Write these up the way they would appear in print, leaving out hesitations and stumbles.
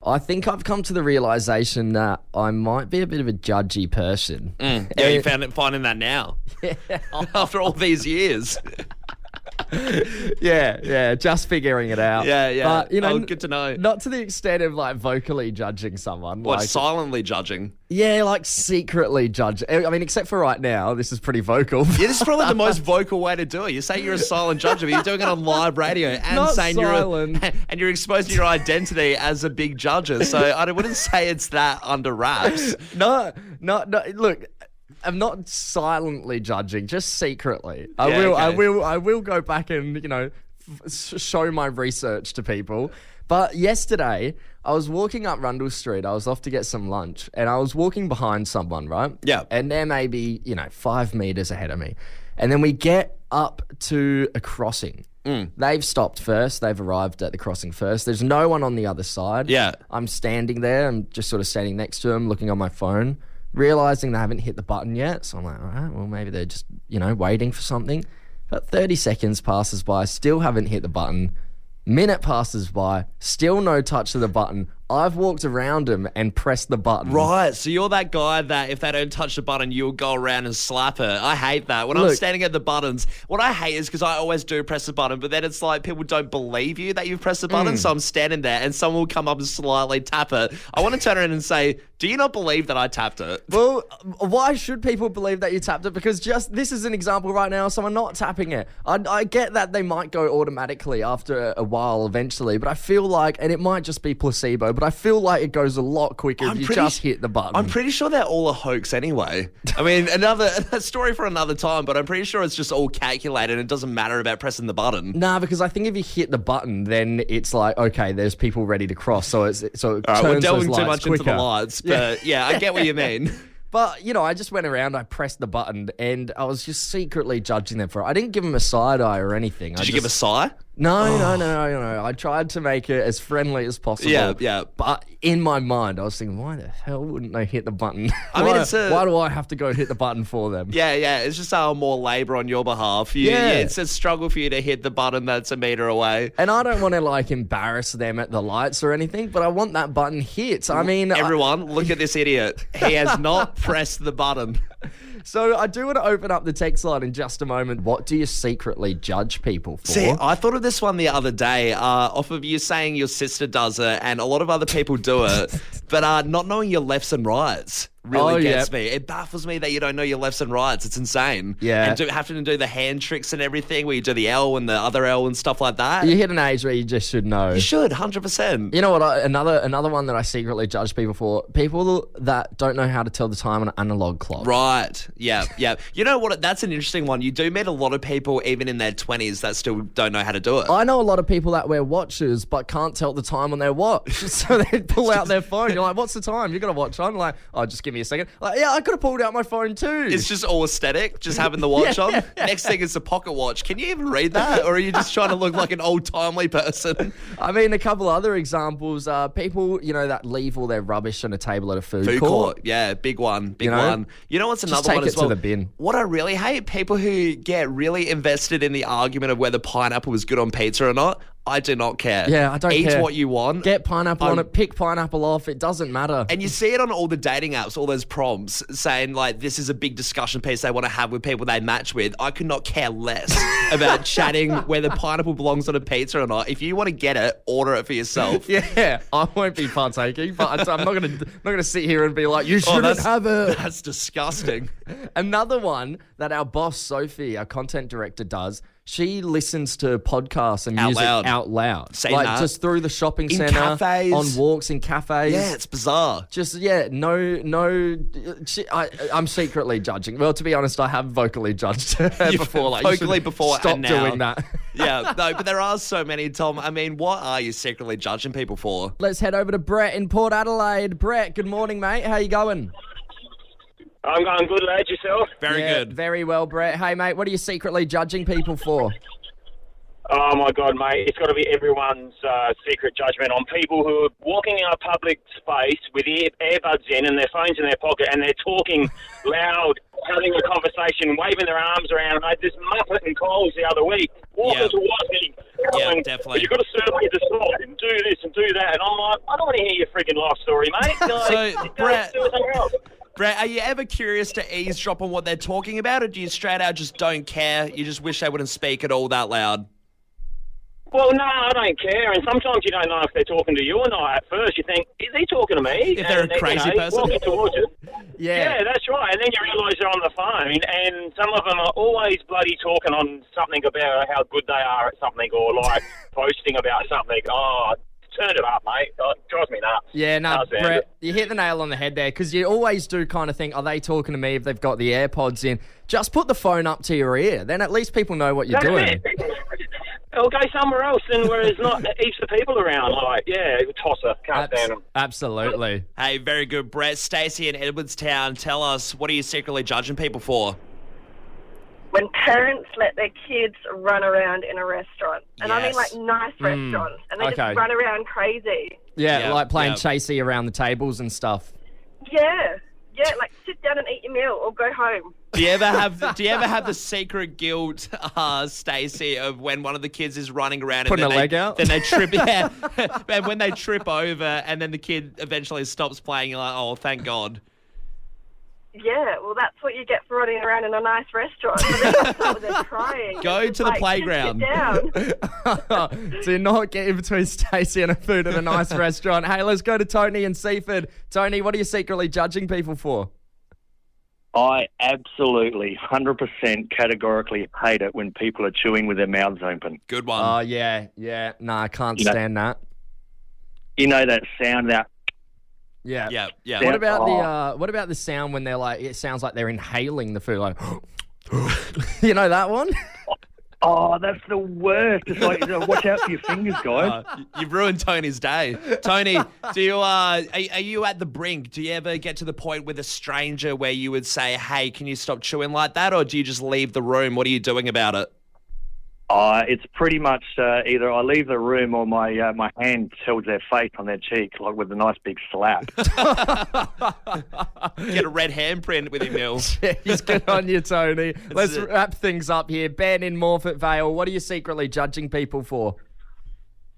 I think I've come to the realisation that I might be a bit of a judgy person. Yeah, you finding that now? Yeah. After all these years. Yeah, just figuring it out. Yeah. But, good to know. Not to the extent of like vocally judging someone. What, like, silently judging? Yeah, like secretly judge. I mean, except for right now, this is pretty vocal. Yeah, this is probably the most vocal way to do it. You say you're a silent judge, but you're doing it on live radio and Not saying silent. and you're exposing your identity as a big judger. So I wouldn't say it's that under wraps. No. Look, I'm not silently judging, just secretly. I will go back and show my research to people. But yesterday, I was walking up Rundle Street. I was off to get some lunch, and I was walking behind someone, right? Yeah. And they're maybe 5 meters ahead of me, and then we get up to a crossing. They've stopped first. They've arrived at the crossing first. There's no one on the other side. Yeah. I'm standing there. I'm just sort of standing next to them, looking on my phone, realising they haven't hit the button yet. So I'm like, all right, well, maybe they're just, waiting for something. But 30 seconds passes by, still haven't hit the button. Minute passes by, still no touch of the button. I've walked around them and pressed the button. Right, so you're that guy that if they don't touch the button, you'll go around and slap her. I hate that. When I'm standing at the buttons, what I hate is because I always do press the button, but then it's like people don't believe you that you've pressed the button, so I'm standing there and someone will come up and slightly tap it. I want to turn around and say, do you not believe that I tapped it? Well, why should people believe that you tapped it? Because this is an example right now of someone not tapping it. I get that they might go automatically after a while eventually, but I feel like, and it might just be placebo, but I feel like it goes a lot quicker if you just hit the button. I'm pretty sure they're all a hoax anyway. I mean, a story for another time, but I'm pretty sure it's just all calculated and it doesn't matter about pressing the button. Nah, because I think if you hit the button, then it's like, okay, there's people ready to cross, so it turns we're delving those too lights much quicker. into the lights, but yeah, I get what you mean. But, I just went around, I pressed the button, and I was just secretly judging them for it. I didn't give them a side eye or anything. Did you give a sigh? No. I tried to make it as friendly as possible. Yeah. But in my mind, I was thinking, why the hell wouldn't they hit the button? I mean, why do I have to go hit the button for them? Yeah. It's just more labour on your behalf. It's a struggle for you to hit the button that's a metre away. And I don't want to embarrass them at the lights or anything, but I want that button hit. I mean, everyone, look at this idiot. He has not pressed the button. So I do want to open up the text line in just a moment. What do you secretly judge people for? See, I thought of this one the other day off of you saying your sister does it and a lot of other people do it, but not knowing your lefts and rights really gets me. It baffles me that you don't know your lefts and rights. It's insane. Yeah. And having to do the hand tricks and everything where you do the L and the other L and stuff like that. You hit an age where you just should know. You should, 100%. You know what? Another one that I secretly judge people for, people that don't know how to tell the time on an analog clock. Right. Yeah. You know what? That's an interesting one. You do meet a lot of people, even in their 20s, that still don't know how to do it. I know a lot of people that wear watches but can't tell the time on their watch. So they pull out their phone. You're like, what's the time? You got a watch on? Like, oh, just give me a second. Like, yeah, I could have pulled out my phone too. It's just all aesthetic, just having the watch on. Yeah. Next thing is a pocket watch. Can you even read that? Or are you just trying to look like an old timely person? I mean, a couple other examples are people, that leave all their rubbish on a table at a food court. Yeah, big one. You know what's another one as well? Take it to the bin. What I really hate, people who get really invested in the argument of whether pineapple was good on pizza or not. I do not care. Yeah, I don't care. Eat what you want. Get pineapple on it. Pick pineapple off. It doesn't matter. And you see it on all the dating apps, all those prompts saying this is a big discussion piece they want to have with people they match with. I could not care less about chatting whether pineapple belongs on a pizza or not. If you want to get it, order it for yourself. Yeah, I won't be partaking, but I'm not gonna sit here and be like, you shouldn't have it. That's disgusting. Another one that our boss Sophie, our content director, does. She listens to podcasts and music out loud. Just through the shopping centre, cafes. On walks in cafes. Yeah, it's bizarre. I'm secretly judging. Well, to be honest, I have vocally judged her before. Vocally before stop and now. doing that. Yeah, no, but there are so many, Tom. I mean, what are you secretly judging people for? Let's head over to Brett in Port Adelaide. Brett, good morning, mate. How you going? I'm going good, lads. Yourself? Very good. Very well, Brett. Hey, mate, what are you secretly judging people for? Oh my God, mate! It's got to be everyone's secret judgment on people who are walking in a public space with earbuds in and their phones in their pocket, and they're talking loud, having a conversation, waving their arms around. Mate, this Muppet and Coles the other week walking towards me, going, definitely. "You've got to certainly decide and do this and do that." And I'm like, I don't want to hear your freaking life story, mate. So, Brett, do something else. Brett, are you ever curious to eavesdrop on what they're talking about, or do you straight out just don't care? You just wish they wouldn't speak it all that loud? Well, no, I don't care. And sometimes you don't know if they're talking to you or not. At first, you think, is he talking to me? If they're a crazy person. Walking towards you. Yeah, that's right. And then you realise they're on the phone, and some of them are always bloody talking on something about how good they are at something, or like posting about something. Oh, turn it up, mate. Oh, it drives me nuts. Yeah, no, Brett, you hit the nail on the head there, because you always do kind of think, are they talking to me if they've got the AirPods in? Just put the phone up to your ear. Then at least people know what you're doing. Or go somewhere else and where there's not heaps of people around. Like, tosser. Can't stand them. Absolutely. Hey, very good, Brett. Stacey in Edwardstown, tell us, what are you secretly judging people for? When parents let their kids run around in a restaurant. And I mean, like, nice restaurants. And they just run around crazy. Yeah, like playing chasey around the tables and stuff. Yeah. Yeah, like, sit down and eat your meal or go home. Do you ever have the secret guilt, Stacey, of when one of the kids is running around putting and a leg out? Then they trip, and when they trip over, and then the kid eventually stops playing, you're like, oh, thank God. Yeah, well, that's what you get for running around in a nice restaurant. But then that's not what they're trying. Go to the playground. Sit down. Do not get in between Stacey and her food at a nice restaurant. Hey, let's go to Tony in Seaford. Tony, what are you secretly judging people for? I absolutely, 100% categorically hate it when people are chewing with their mouths open. Good one. Oh, yeah. No, I can't stand that. You know that sound, that... Yeah. Yeah. What about the sound when they're like, it sounds like they're inhaling the food, like, you know that one? Oh, that's the worst. It's like, watch out for your fingers, guys. You've ruined Tony's day. Tony, do you are you at the brink? Do you ever get to the point with a stranger where you would say, hey, can you stop chewing like that? Or do you just leave the room? What are you doing about it? It's pretty much either I leave the room or my hand tells their face on their cheek, like with a nice big slap. Get a red handprint with him, Mill. He's good on you, Tony. Let's wrap things up here. Ben in Morfett Vale, what are you secretly judging people for?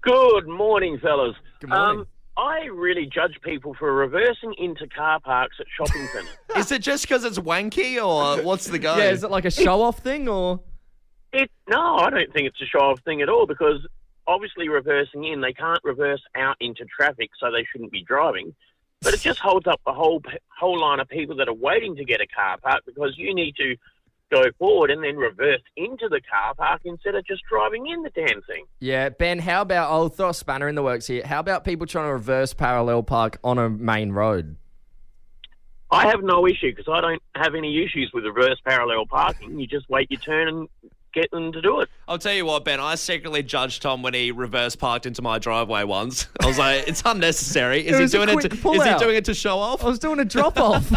Good morning, fellas. Good morning. I really judge people for reversing into car parks at shopping centres. Is it just because it's wanky, or what's the go? Yeah, is it like a show-off thing, or...? No, I don't think it's a show-off thing at all, because obviously reversing in, they can't reverse out into traffic, so they shouldn't be driving. But it just holds up the whole line of people that are waiting to get a car park, because you need to go forward and then reverse into the car park instead of just driving in the damn thing. Yeah, Ben, how about, I'll throw a spanner in the works here, how about people trying to reverse parallel park on a main road? I have no issue, because I don't have any issues with reverse parallel parking. You just wait your turn and get them to do it. I'll tell you what, Ben, I secretly judged Tom when he reverse parked into my driveway once. I was like, it's unnecessary. Is he doing it to show off? I was doing a drop off.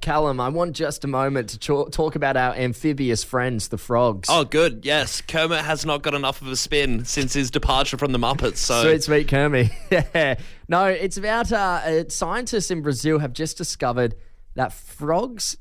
Callum, I want just a moment to talk about our amphibious friends, the frogs. Oh, good. Yes. Kermit has not got enough of a spin since his departure from the Muppets. So. Sweet Kermit. Yeah. No, it's about scientists in Brazil have just discovered that frogs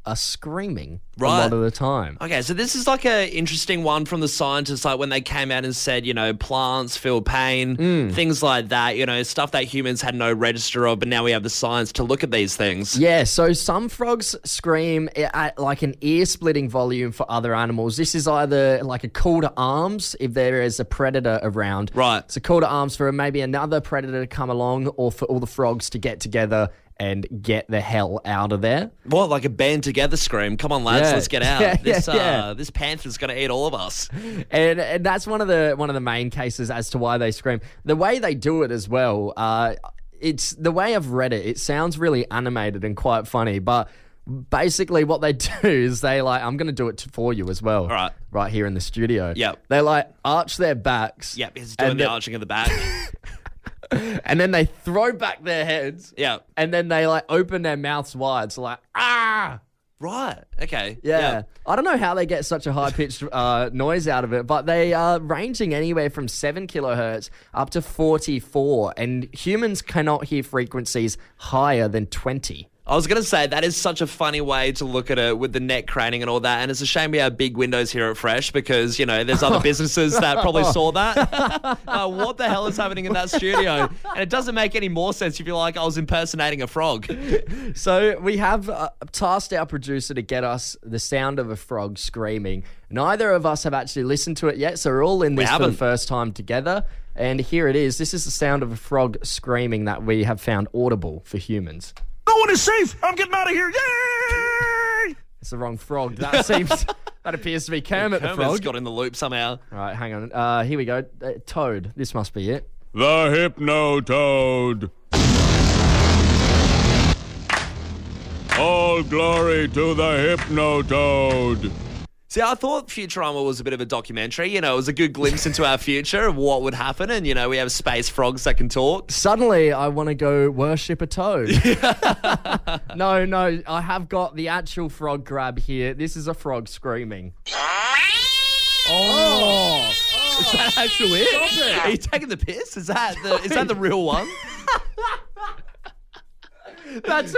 are screaming a lot of the time. Okay, so this is like an interesting one from the scientists, like when they came out and said, plants feel pain, things like that, stuff that humans had no register of, but now we have the science to look at these things. Yeah, so some frogs scream at like an ear-splitting volume for other animals. This is either like a call to arms if there is a predator around. Right. It's a call to arms for maybe another predator to come along, or for all the frogs to get together and get the hell out of there. What, like a band together scream? Come on, lads, let's get out. Yeah, this panther's going to eat all of us. And that's one of the main cases as to why they scream. The way they do it as well, it's the way I've read it. It sounds really animated and quite funny, but basically what they do is they I'm going to do it for you as well. All right. Right here in the studio. Yep. They arch their backs. Yep, he's doing the arching of the back. And then they throw back their heads. Yeah. And then they open their mouths wide. So ah! Right. Okay. Yeah. I don't know how they get such a high-pitched noise out of it, but they are ranging anywhere from 7 kilohertz up to 44, and humans cannot hear frequencies higher than 20. I was going to say, that is such a funny way to look at it with the neck craning and all that. And it's a shame we have big windows here at Fresh because, there's other businesses that probably saw that. What the hell is happening in that studio? And it doesn't make any more sense if you're like, I was impersonating a frog. So we have tasked our producer to get us the sound of a frog screaming. Neither of us have actually listened to it yet, so we're all in this for the first time together. And here it is. This is the sound of a frog screaming that we have found audible for humans. No one is safe. I'm getting out of here. Yay! It's the wrong frog. That appears to be Kermit the Kermit's frog. got in the loop somehow. All right, hang on. Here we go. Toad. This must be it. The Hypno-Toad. All glory to the Hypno-Toad. See, I thought Futurama was a bit of a documentary. It was a good glimpse into our future of what would happen. And, we have space frogs that can talk. Suddenly, I want to go worship a toad. No, I have got the actual frog grab here. This is a frog screaming. Oh. Is that actually it? Are you taking the piss? Is that the real one? That's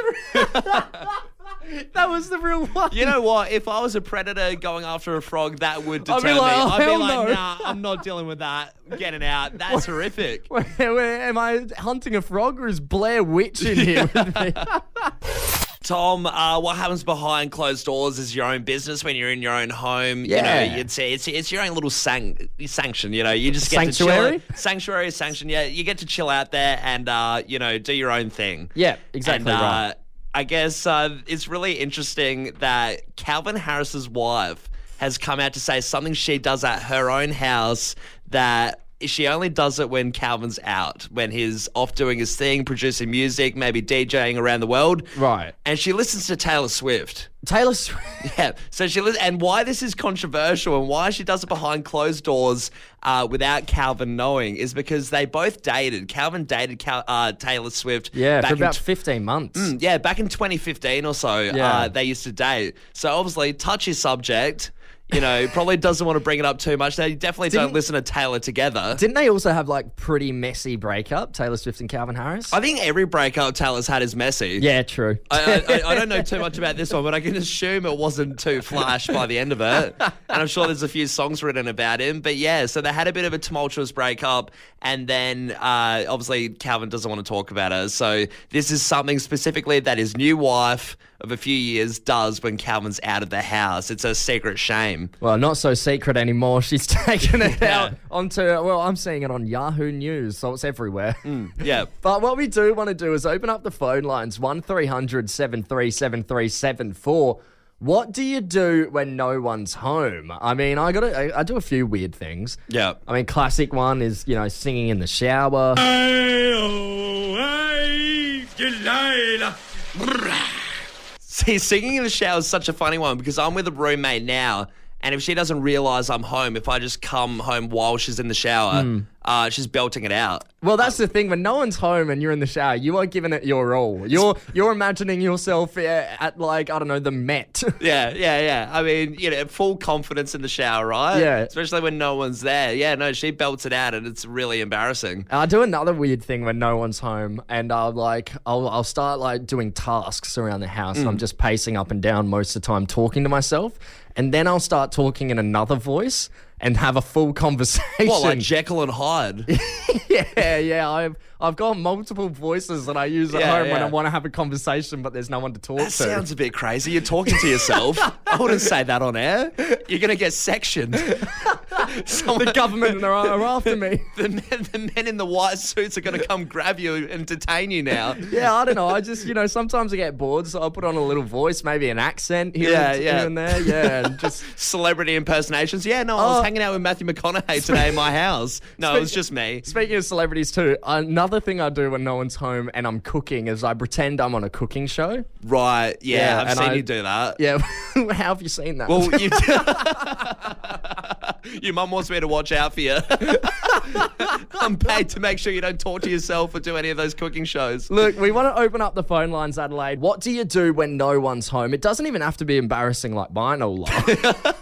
that was the real one. You know what? If I was a predator going after a frog, that would deter me. I'd be like, no. nah, I'm not dealing with that. Getting out. That's horrific. Where am I hunting a frog, or is Blair Witch in here with me? Tom, what happens behind closed doors is your own business when you're in your own home. Yeah. It's your own little sanction. You just get Sanctuary? to chill. Sanctuary, sanction. Yeah, you get to chill out there and do your own thing. Yeah, exactly right. I guess it's really interesting that Calvin Harris's wife has come out to say something she does at her own house that she only does it when Calvin's out, when he's off doing his thing, producing music, maybe DJing around the world. Right. And she listens to Taylor Swift. Taylor Swift. Yeah. So and why this is controversial and why she does it behind closed doors without Calvin knowing is because they both dated. Calvin dated Taylor Swift. Yeah, for about 15 months. Back in 2015 or so, they used to date. So obviously, touchy subject. Probably doesn't want to bring it up too much. They definitely don't listen to Taylor together. Didn't they also have pretty messy breakup, Taylor Swift and Calvin Harris? I think every breakup Taylor's had is messy. Yeah, true. I don't know too much about this one, but I can assume it wasn't too flash by the end of it. And I'm sure there's a few songs written about him. But yeah, so they had a bit of a tumultuous breakup. And then obviously Calvin doesn't want to talk about her. So this is something specifically that his new wife of a few years does when Calvin's out of the house. It's a secret shame. Well, not so secret anymore. She's taken it out onto, I'm seeing it on Yahoo News, so it's everywhere. Yeah. But what we do want to do is open up the phone lines, 1300 737374. What do you do when no one's home? I mean, I do a few weird things. Yeah. I mean, classic one is, singing in the shower. See, singing in the shower is such a funny one because I'm with a roommate now, and if she doesn't realise I'm home, if I just come home while she's in the shower, she's belting it out. Well, that's the thing. When no one's home and you're in the shower, you are giving it your all. You're imagining yourself at the Met. Yeah. I mean, full confidence in the shower, right? Yeah. Especially when no one's there. Yeah, no, she belts it out and it's really embarrassing. I do another weird thing when no one's home, and I'll start doing tasks around the house. And I'm just pacing up and down most of the time, talking to myself, and then I'll start talking in another voice and have a full conversation. What, like Jekyll and Hyde? Yeah. I've got multiple voices that I use at home when I want to have a conversation, but there's no one to talk to. That sounds a bit crazy. You're talking to yourself. I wouldn't say that on air. You're going to get sectioned. The government are after me. The men in the white suits are going to come grab you and detain you now. Yeah, I don't know. I just, sometimes I get bored, so I'll put on a little voice, maybe an accent here and there. Yeah, and just celebrity impersonations. Yeah, no, I was hanging out with Matthew McConaughey today in my house. No, it was just me. Speaking of celebrities too, another thing I do when no one's home and I'm cooking is I pretend I'm on a cooking show. Right, yeah, I've seen you do that. Yeah, how have you seen that? Well, Your mum wants me to watch out for you. I'm paid to make sure you don't torture yourself or do any of those cooking shows. Look, we want to open up the phone lines, Adelaide. What do you do when no one's home? It doesn't even have to be embarrassing like mine all life.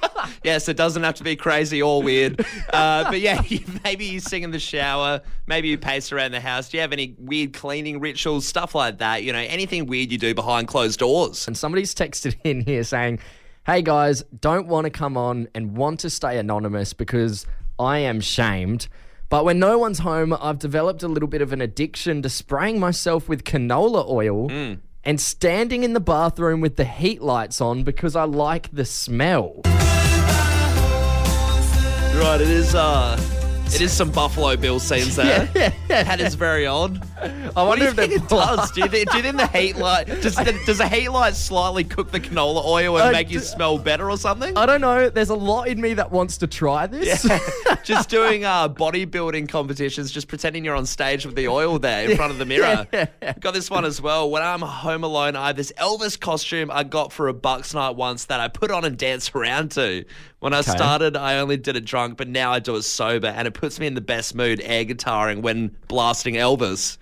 Yes, it doesn't have to be crazy or weird. But yeah, maybe you sing in the shower. Maybe you pace around the house. Do you have any weird cleaning rituals, stuff like that? You know, anything weird you do behind closed doors? And somebody's texted in here saying, hey guys, don't want to come on and want to stay anonymous because I am shamed. But when no one's home, I've developed a little bit of an addiction to spraying myself with canola oil and standing in the bathroom with the heat lights on because I like the smell. Right, it is some Buffalo Bill scenes there. That is very odd. I wonder if it does. Do you think the heat light does the heat light slightly cook the canola oil and make you smell better or something? I don't know. There's a lot in me that wants to try this. Yeah. Just doing bodybuilding competitions, just pretending you're on stage with the oil there in front of the mirror. Got this one as well. When I'm home alone, I have this Elvis costume I got for a Bucks night once that I put on and dance around to. When I started, I only did it drunk, but now I do it sober, and it puts me in the best mood air guitaring when blasting Elvis.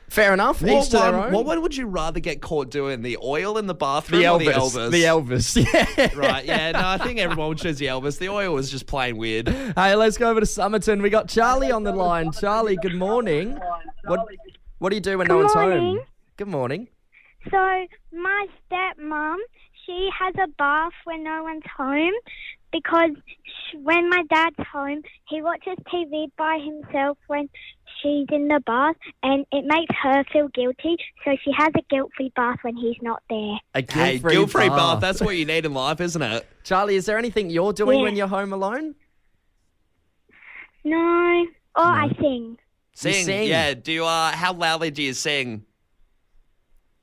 Fair enough. Each to their own. What one would you rather get caught doing? The oil in the bathroom or the Elvis? The Elvis, yeah. Right, yeah. No, I think everyone would choose the Elvis. The oil was just plain weird. Hey, let's go over to Somerton. We got Charlie on the line. Charlie, good morning. What do you do when no one's home? Good morning. So, my stepmom, she has a bath when no one's home because when my dad's home, he watches TV by himself when she's in the bath, and it makes her feel guilty, so she has a guilt-free bath when he's not there. A guilt-free bath. That's what you need in life, isn't it? Charlie, is there anything you're doing when you're home alone? No. I sing. Sing? Yeah. Do you, how loudly do you sing?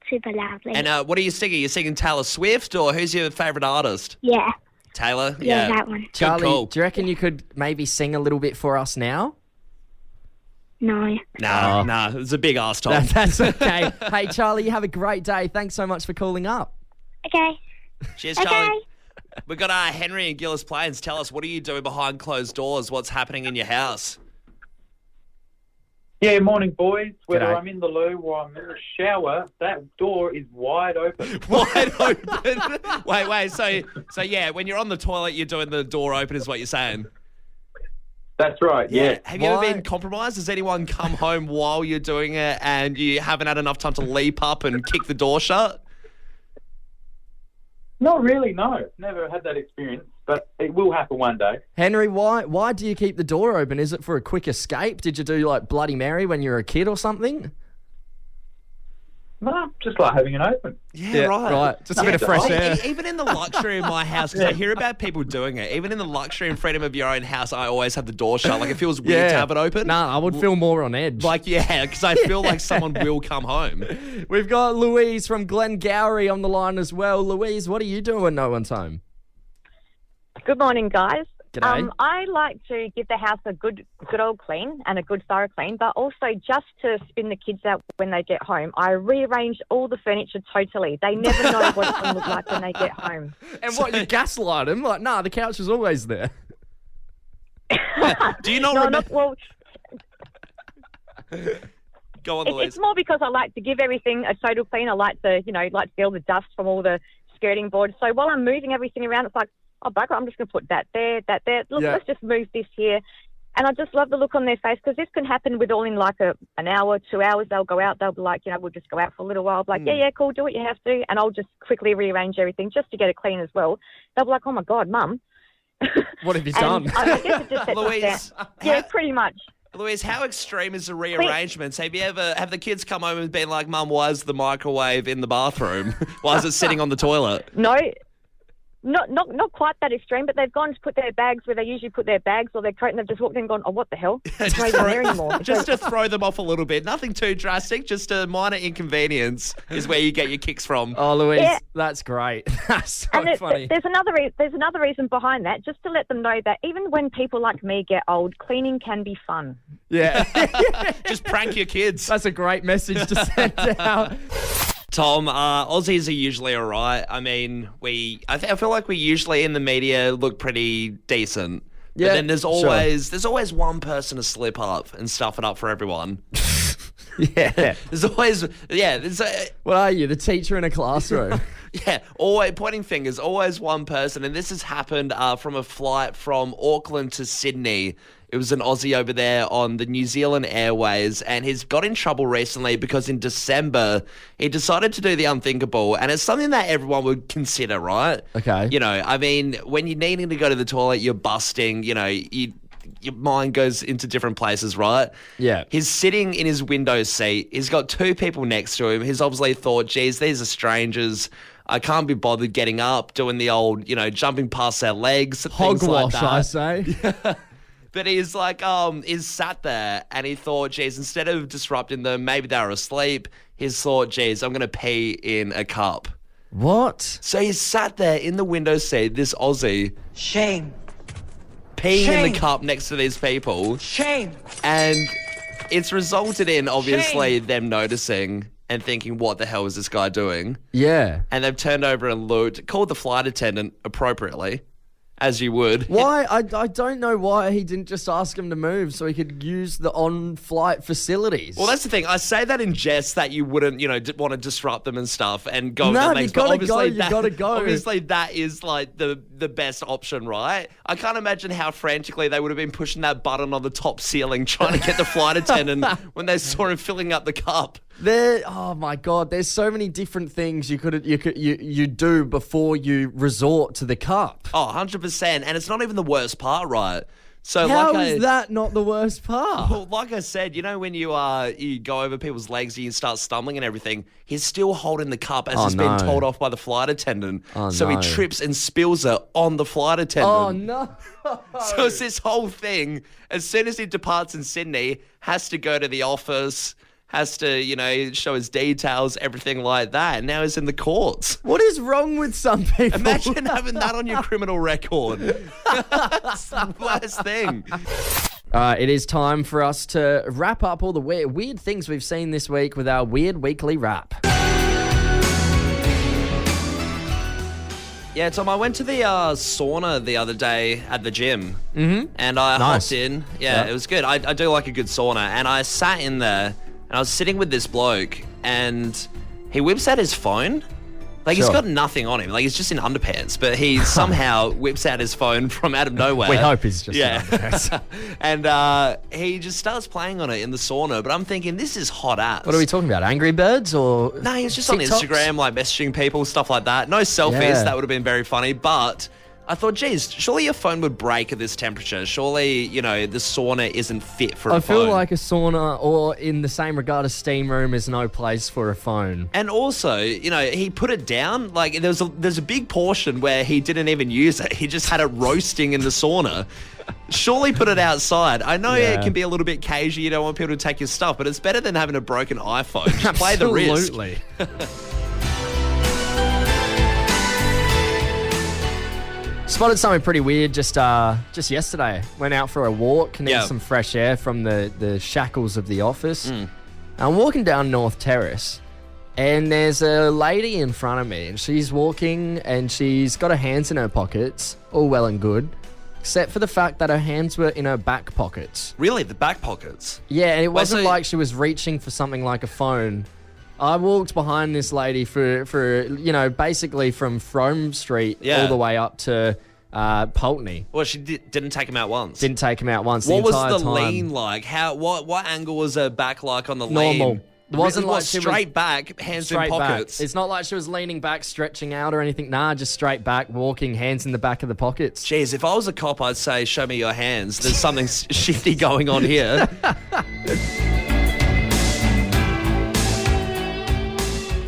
Super loudly. And what are you singing? You singing Taylor Swift, or who's your favourite artist? Yeah. Taylor? Yeah, that one. Charlie, do you reckon you could maybe sing a little bit for us now? No. Nah. It's a big ass, Tom. That's okay. Hey, Charlie, you have a great day. Thanks so much for calling up. Okay. Cheers, Charlie. We've got Henry in Gillis Plains. Tell us, what are you doing behind closed doors? What's happening in your house? Yeah, morning, boys. Whether G'day. I'm in the loo or I'm in the shower, that door is wide open. Wide open? Wait. So yeah, when you're on the toilet, you're doing the door open is what you're saying? That's right, yeah. Have you ever been compromised? Has anyone come home while you're doing it and you haven't had enough time to leap up and kick the door shut? Not really, no. Never had that experience, but it will happen one day. Henry, why do you keep the door open? Is it for a quick escape? Did you do like Bloody Mary when you were a kid or something? No, just like having it open. Yeah, right. Just a bit of fresh air. Even in the luxury of my house, because I hear about people doing it, even in the luxury and freedom of your own house, I always have the door shut. Like, it feels weird to have it open. Nah, I would feel more on edge. Like, yeah, because I feel like someone will come home. We've got Louise from Glengowrie on the line as well. Louise, what are you doing when no one's home? Good morning, guys. G'day. I like to give the house a good old clean and a good thorough clean, but also just to spin the kids out when they get home, I rearrange all the furniture totally. They never know what it's going to look like when they get home. And what, you gaslight them? Like, nah, the couch is always there. Do you not remember? Well, Go on, Louise. it's more because I like to give everything a total clean. I like to feel the dust from all the skirting boards. So while I'm moving everything around, it's like, oh, bugger, I'm just going to put that there. Look, let's just move this here. And I just love the look on their face because this can happen with all in like an hour, 2 hours. They'll go out. They'll be like, we'll just go out for a little while. I'll be like, yeah, cool, do what you have to. And I'll just quickly rearrange everything just to get it clean as well. They'll be like, oh, my God, Mum. What have you done? I guess it just sets Louise, yeah, pretty much. Louise, how extreme is the rearrangements? Have the kids come home and been like, Mum, why is the microwave in the bathroom? Why is it sitting on the toilet? No. Not quite that extreme, but they've gone to put their bags where they usually put their bags or their coat, and they've just walked in and gone, oh, what the hell? It's not even there anymore. Just to throw them off a little bit. Nothing too drastic, just a minor inconvenience is where you get your kicks from. Oh, Louise, that's great. That's so funny. There's another reason behind that, just to let them know that even when people like me get old, cleaning can be fun. Yeah. Just prank your kids. That's a great message to send out. Tom, Aussies are usually all right. I mean, I feel like we usually in the media look pretty decent. Yeah, but then there's always one person to slip up and stuff it up for everyone. Yeah. There's always, what are you, the teacher in a classroom? Yeah, always pointing fingers, always one person. And this has happened from a flight from Auckland to Sydney. It was an Aussie over there on the New Zealand Airways, and he's got in trouble recently because in December, he decided to do the unthinkable, and it's something that everyone would consider, right? Okay. You know, I mean, when you're needing to go to the toilet, you're busting, you know, your mind goes into different places, right? Yeah. He's sitting in his window seat. He's got two people next to him. He's obviously thought, geez, these are strangers. I can't be bothered getting up, doing the old, you know, jumping past their legs. Hogwash, like that. I say. But he's like, he's sat there and he thought, geez, instead of disrupting them, maybe they were asleep. He's thought, geez, I'm going to pee in a cup. What? So he's sat there in the window seat, this Aussie. Shame. Peeing in the cup next to these people. Shame. And it's resulted in, obviously, them noticing and thinking, what the hell is this guy doing? Yeah. And they've turned over and looked, called the flight attendant appropriately, as you would. Why? I don't know why he didn't just ask him to move so he could use the on-flight facilities. Well, that's the thing. I say that in jest that you wouldn't, you know, want to disrupt them and stuff and go. No, you gotta go. You gotta go. Obviously, that is like the best option, right? I can't imagine how frantically they would have been pushing that button on the top ceiling trying to get the flight attendant when they saw him filling up the cup. Oh my God, there's so many different things you do before you resort to the cup. Oh, 100%. And it's not even the worst part, right? So How is that not the worst part? Well, like I said, you know when you go over people's legs and you start stumbling and everything, he's still holding the cup as been told off by the flight attendant. So he trips and spills it on the flight attendant. Oh, no. So it's this whole thing. As soon as he departs in Sydney, has to go to the office, has to, you know, show his details, everything like that. And now he's in the courts. What is wrong with some people? Imagine having that on your criminal record. That's the worst thing. It is time for us to wrap up all the weird things we've seen this week with our Weird Weekly Wrap. Yeah, Tom, I went to the sauna the other day at the gym. Mm-hmm. And I hopped in. Yeah, it was good. I do like a good sauna. And I sat in there. And I was sitting with this bloke, and he whips out his phone. Like, he's got nothing on him. Like, he's just in underpants. But he somehow whips out his phone from out of nowhere. We hope he's just in underpants. And he just starts playing on it in the sauna. But I'm thinking, this is hot ass. What are we talking about? Angry Birds or No, he was just TikToks? on Instagram, like, messaging people, stuff like that. No selfies. Yeah. That would have been very funny. But I thought, geez, surely your phone would break at this temperature. Surely, you know, the sauna isn't fit for a phone. I feel like a sauna, or in the same regard, a steam room is no place for a phone. And also, you know, he put it down. Like, there's a big portion where he didn't even use it. He just had it roasting in the sauna. Surely put it outside. I know it can be a little bit cagey. You don't want people to take your stuff, but it's better than having a broken iPhone. Just play the risk. Absolutely. Spotted something pretty weird just yesterday. Went out for a walk, needed some fresh air from the shackles of the office. I'm walking down North Terrace, and there's a lady in front of me, and she's walking, and she's got her hands in her pockets, all well and good, except for the fact that her hands were in her back pockets. Really? The back pockets? Yeah, and it wasn't like she was reaching for something like a phone. I walked behind this lady for you know, basically from Frome Street all the way up to Pulteney. Well, she didn't take him out once. Didn't take him out once. What the entire was the time. lean like? What angle was her back like on the Normal. lean? It wasn't like she straight was back, hands straight in pockets. back. It's not like she was leaning back, stretching out or anything. Nah, just straight back, walking, hands in the back of the pockets. Jeez, if I was a cop, I'd say, show me your hands. There's something shifty going on here.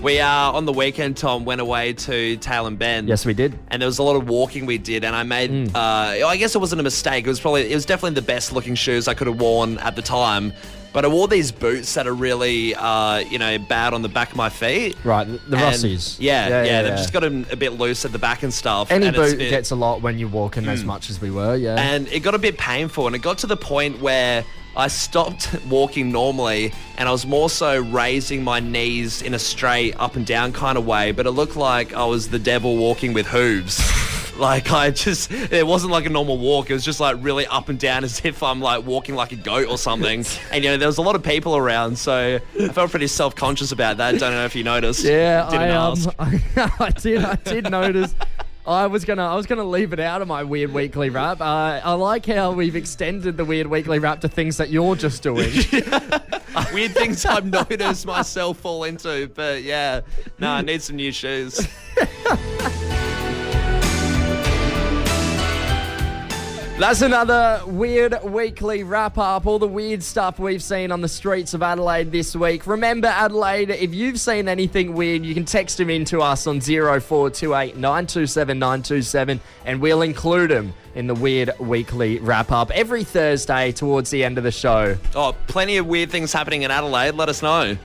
We on the weekend, Tom, went away to Tail and Bend. Yes, we did. And there was a lot of walking we did, and I made, I guess it wasn't a mistake. It was definitely the best looking shoes I could have worn at the time. But I wore these boots that are really, bad on the back of my feet. Right, the Rossies. Yeah. They've just got them a bit loose at the back and stuff. Any and boot gets a lot when you're walking as much as we were, And it got a bit painful, and it got to the point where I stopped walking normally, and I was more so raising my knees in a straight up and down kind of way, but it looked like I was the devil walking with hooves. Like, it wasn't like a normal walk. It was just like really up and down as if I'm like walking like a goat or something. And, there was a lot of people around, so I felt pretty self-conscious about that. Don't know if you noticed. Yeah, I did notice. I was gonna leave it out of my Weird Weekly Wrap. I like how we've extended the Weird Weekly Wrap to things that you're just doing. Weird things I've noticed myself fall into, but yeah, no, I need some new shoes. That's another Weird Weekly Wrap-Up, all the weird stuff we've seen on the streets of Adelaide this week. Remember, Adelaide, if you've seen anything weird, you can text them in to us on 0428 927 927, and we'll include them in the Weird Weekly Wrap-Up every Thursday towards the end of the show. Oh, plenty of weird things happening in Adelaide. Let us know.